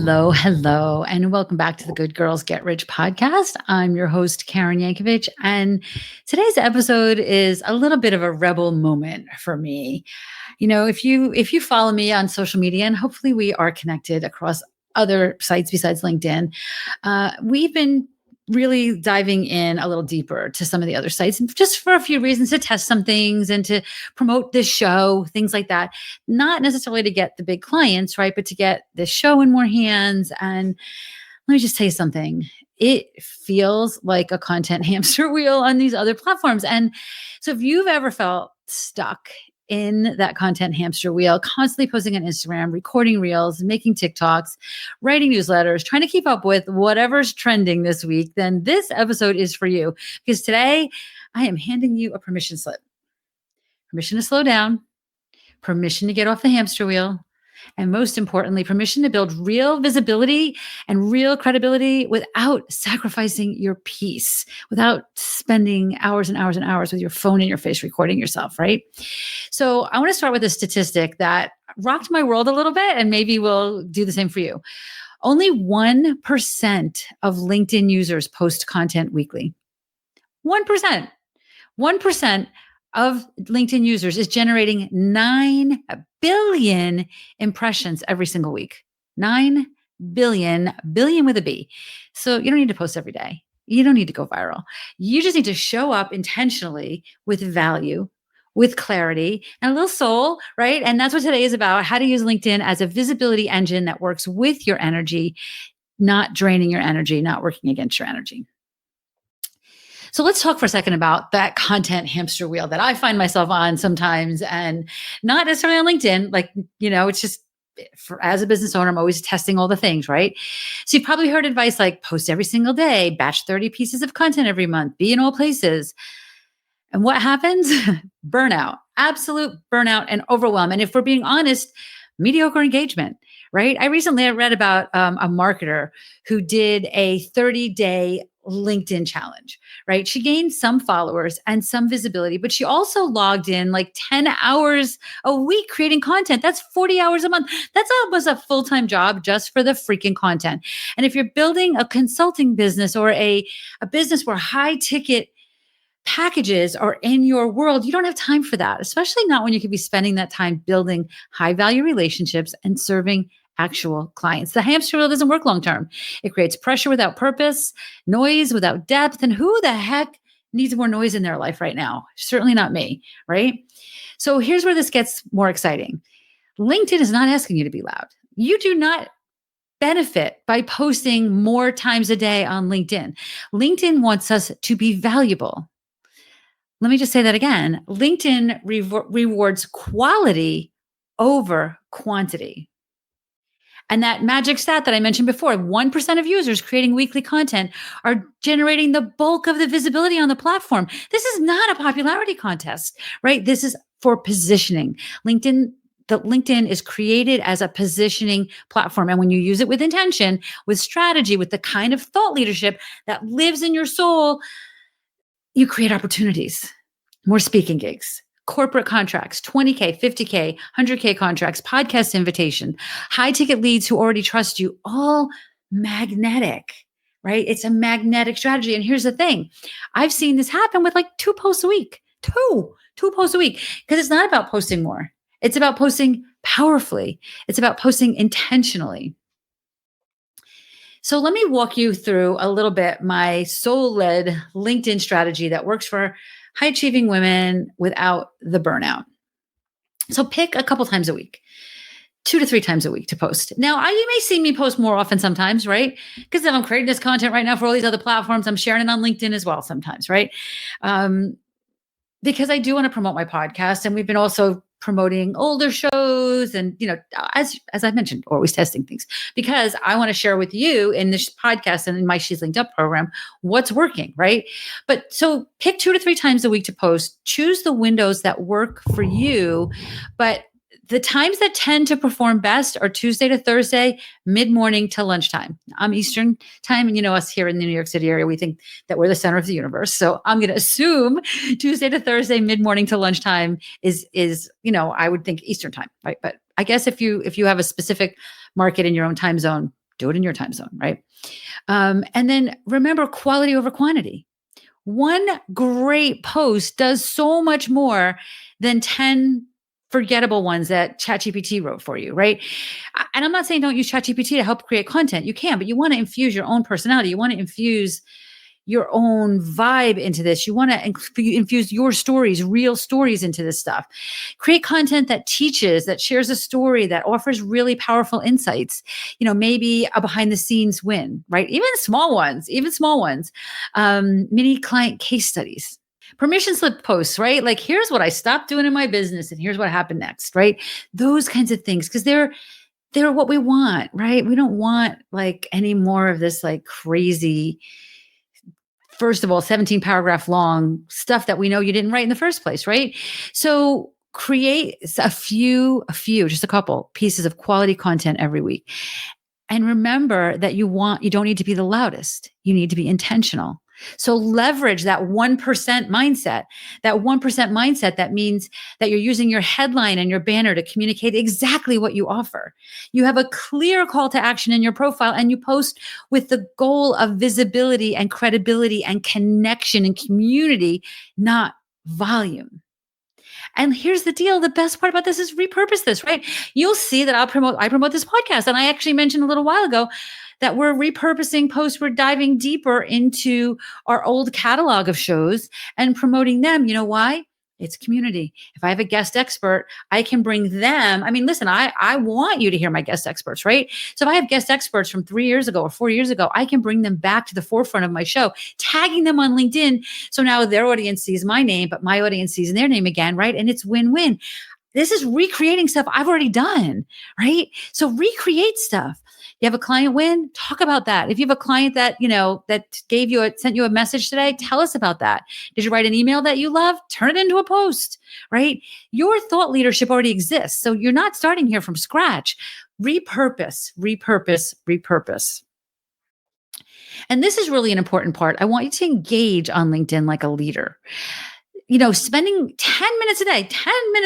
Hello, and welcome back to the Good Girls Get Rich podcast. I'm your host, Karen Yankovich, and today's episode is a little bit of a rebel moment for me. You know, if you follow me on social media, and hopefully we are connected across other sites besides LinkedIn, we've been really diving in a little deeper to some of the other sites, just for a few reasons, to test some things and to promote this show, things like that. Not necessarily to get the big clients, right? But to get this show in more hands. And let me just tell you something. It feels like a content hamster wheel on these other platforms. And so if you've ever felt stuck in that content hamster wheel, constantly posting on Instagram, recording reels, making TikToks, writing newsletters, trying to keep up with whatever's trending this week, then this episode is for you. Because today I am handing you a permission slip. Permission to slow down, permission to get off the hamster wheel, and most importantly, permission to build real visibility and real credibility without sacrificing your peace, without spending hours and hours and hours with your phone in your face recording yourself, right? So I want to start with a statistic that rocked my world a little bit, and maybe will do the same for you. Only 1% of LinkedIn users post content weekly. 1%. 1% of LinkedIn users is generating 9 billion impressions every single week. 9 billion with a B. So you don't need to post every day. You don't need to go viral. You just need to show up intentionally with value, with clarity, and a little soul, right? And that's what today is about: how to use LinkedIn as a visibility engine that works with your energy, not draining your energy, not working against your energy. So let's talk for a second about that content hamster wheel that I find myself on sometimes, and not necessarily on LinkedIn. Like, it's just as a business owner, I'm always testing all the things, right? So you've probably heard advice like post every single day, batch 30 pieces of content every month, be in all places. And what happens? Burnout, absolute burnout and overwhelm. And if we're being honest, mediocre engagement, right? I recently read about a marketer who did a 30-day LinkedIn challenge, right? She gained some followers and some visibility, but she also logged in like 10 hours a week creating content. That's 40 hours a month. That's almost a full-time job just for the freaking content. And if you're building a consulting business or a business where high ticket packages are in your world, you don't have time for that, especially not when you could be spending that time building high value relationships and serving actual clients. The hamster wheel doesn't work long term. It creates pressure without purpose, noise without depth. And who the heck needs more noise in their life right now? Certainly not me, right? So here's where this gets more exciting. LinkedIn is not asking you to be loud. You do not benefit by posting more times a day on LinkedIn. LinkedIn wants us to be valuable. Let me just say that again. LinkedIn rewards quality over quantity. And that magic stat that I mentioned before, 1% of users creating weekly content are generating the bulk of the visibility on the platform. This is not a popularity contest, right? This is for positioning. LinkedIn is created as a positioning platform. And when you use it with intention, with strategy, with the kind of thought leadership that lives in your soul, you create opportunities, more speaking gigs, corporate contracts, 20K, 50K, 100K contracts, podcast invitation, high ticket leads who already trust you, all magnetic, right? It's a magnetic strategy. And here's the thing. I've seen this happen with like 2 posts a week, two posts a week, because it's not about posting more. It's about posting powerfully. It's about posting intentionally. So let me walk you through a little bit my soul-led LinkedIn strategy that works for high-achieving women without the burnout. So pick a couple times a week, 2 to 3 times a week to post. Now, you may see me post more often sometimes, right? Because if I'm creating this content right now for all these other platforms, I'm sharing it on LinkedIn as well sometimes, right? Because I do want to promote my podcast, and we've been also promoting older shows, and as I mentioned, always testing things, because I want to share with you in this podcast and in my She's Linked Up program what's working, right? But so pick 2 to 3 times a week to post. Choose the windows that work for you, but the times that tend to perform best are Tuesday to Thursday, mid-morning to lunchtime. I'm Eastern time, and us here in the New York City area, we think that we're the center of the universe. So I'm going to assume Tuesday to Thursday, mid-morning to lunchtime is I would think Eastern time, right? But I guess if you have a specific market in your own time zone, Do it in your time zone, right? And then remember quality over quantity. One great post does so much more than 10 forgettable ones that ChatGPT wrote for you, right? And I'm not saying don't use ChatGPT to help create content. You can, but you want to infuse your own personality. You want to infuse your own vibe into this. You want to infuse your stories, real stories into this stuff. Create content that teaches, that shares a story, that offers really powerful insights. Maybe a behind the scenes win, right? Even small ones, mini client case studies. Permission slip posts, right? Like, here's what I stopped doing in my business and here's what happened next, right? Those kinds of things, because they're what we want, right? We don't want like any more of this like crazy, first of all, 17 paragraph long stuff that we know you didn't write in the first place, right? So create just a couple pieces of quality content every week. And remember that you don't need to be the loudest. You need to be intentional. So leverage that 1% mindset, that means that you're using your headline and your banner to communicate exactly what you offer. You have a clear call to action in your profile and you post with the goal of visibility and credibility and connection and community, not volume. And here's the deal. The best part about this is repurpose this, right? You'll see that I promote this podcast. And I actually mentioned a little while ago that we're repurposing posts. We're diving deeper into our old catalog of shows and promoting them. You know why? It's community. If I have a guest expert, I can bring them. I mean, listen, I want you to hear my guest experts, right? So if I have guest experts from 3 years ago or 4 years ago, I can bring them back to the forefront of my show, tagging them on LinkedIn. So now their audience sees my name, but my audience sees their name again, right? And it's win-win. This is recreating stuff I've already done, right? So recreate stuff. You have a client win, talk about that. If you have a client that, sent you a message today, tell us about that. Did you write an email that you love? Turn it into a post, right? Your thought leadership already exists. So you're not starting here from scratch. Repurpose, repurpose, repurpose. And this is really an important part. I want you to engage on LinkedIn like a leader. Spending 10 minutes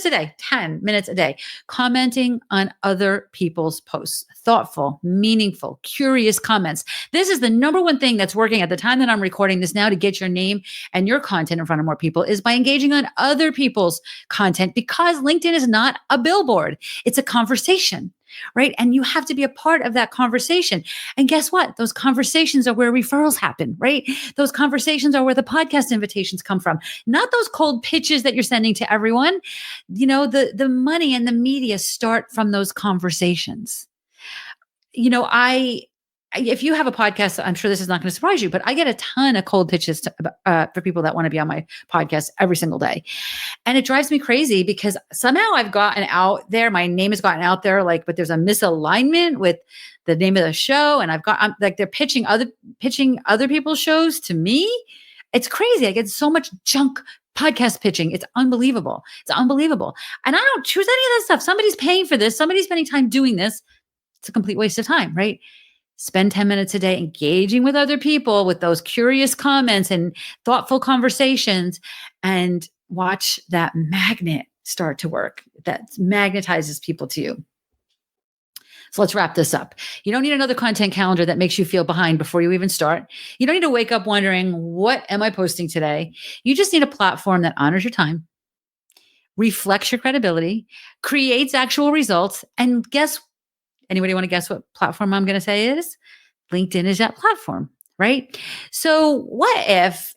a day, commenting on other people's posts, thoughtful, meaningful, curious comments. This is the number one thing that's working at the time that I'm recording this now to get your name and your content in front of more people is by engaging on other people's content, because LinkedIn is not a billboard. It's a conversation. Right. And you have to be a part of that conversation. And guess what? Those conversations are where referrals happen, right? Those conversations are where the podcast invitations come from, not those cold pitches that you're sending to everyone. The money and the media start from those conversations. If you have a podcast, I'm sure this is not going to surprise you, but I get a ton of cold pitches for people that want to be on my podcast every single day. And it drives me crazy because somehow I've gotten out there, my name has gotten out there, but there's a misalignment with the name of the show. And they're pitching other people's shows to me. It's crazy. I get so much junk podcast pitching. It's unbelievable. And I don't choose any of that stuff. Somebody's paying for this. Somebody's spending time doing this. It's a complete waste of time, right? Spend 10 minutes a day engaging with other people with those curious comments and thoughtful conversations, and watch that magnet start to work that magnetizes people to you. So let's wrap this up. You don't need another content calendar that makes you feel behind before you even start. You don't need to wake up wondering, what am I posting today? You just need a platform that honors your time, reflects your credibility, creates actual results, and anybody want to guess what platform I'm going to say it is? LinkedIn is that platform, right? So what if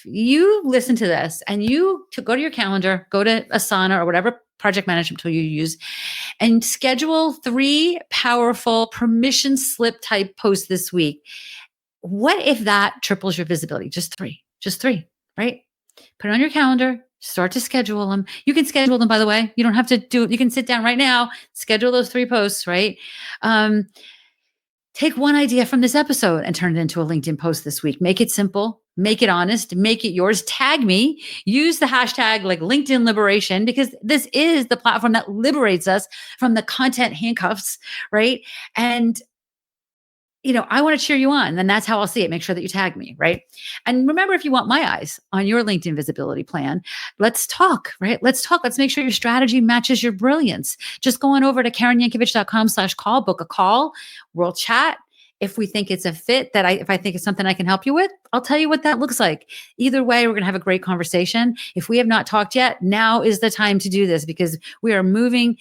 you listen to this and you go to your calendar, go to Asana or whatever project management tool you use, and schedule 3 powerful permission slip type posts this week? What if that triples your visibility? Just three, right? Put it on your calendar. Start to schedule them. You can schedule them, by the way. You don't have to do it. You can sit down right now, schedule those 3 posts, right? Take one idea from this episode and turn it into a LinkedIn post this week. Make it simple, make it honest, make it yours. Tag me, use the hashtag like LinkedIn liberation, because this is the platform that liberates us from the content handcuffs, right? And I want to cheer you on. Then that's how I'll see it. Make sure that you tag me, right? And remember, if you want my eyes on your LinkedIn visibility plan, let's talk, right? Let's talk. Let's make sure your strategy matches your brilliance. Just go on over to KarenYankovich.com/call, book a call. We'll chat. If we think it's a fit if I think it's something I can help you with, I'll tell you what that looks like. Either way, we're going to have a great conversation. If we have not talked yet, now is the time to do this because we are moving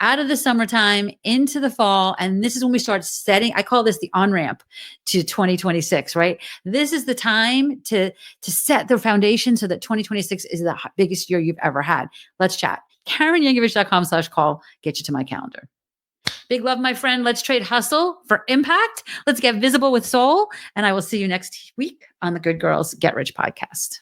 out of the summertime into the fall. And this is when we start setting, I call this the on-ramp to 2026, right? This is the time to set the foundation so that 2026 is the biggest year you've ever had. Let's chat. KarenYankovich.com/call, get you to my calendar. Big love, my friend. Let's trade hustle for impact. Let's get visible with soul. And I will see you next week on the Good Girls Get Rich podcast.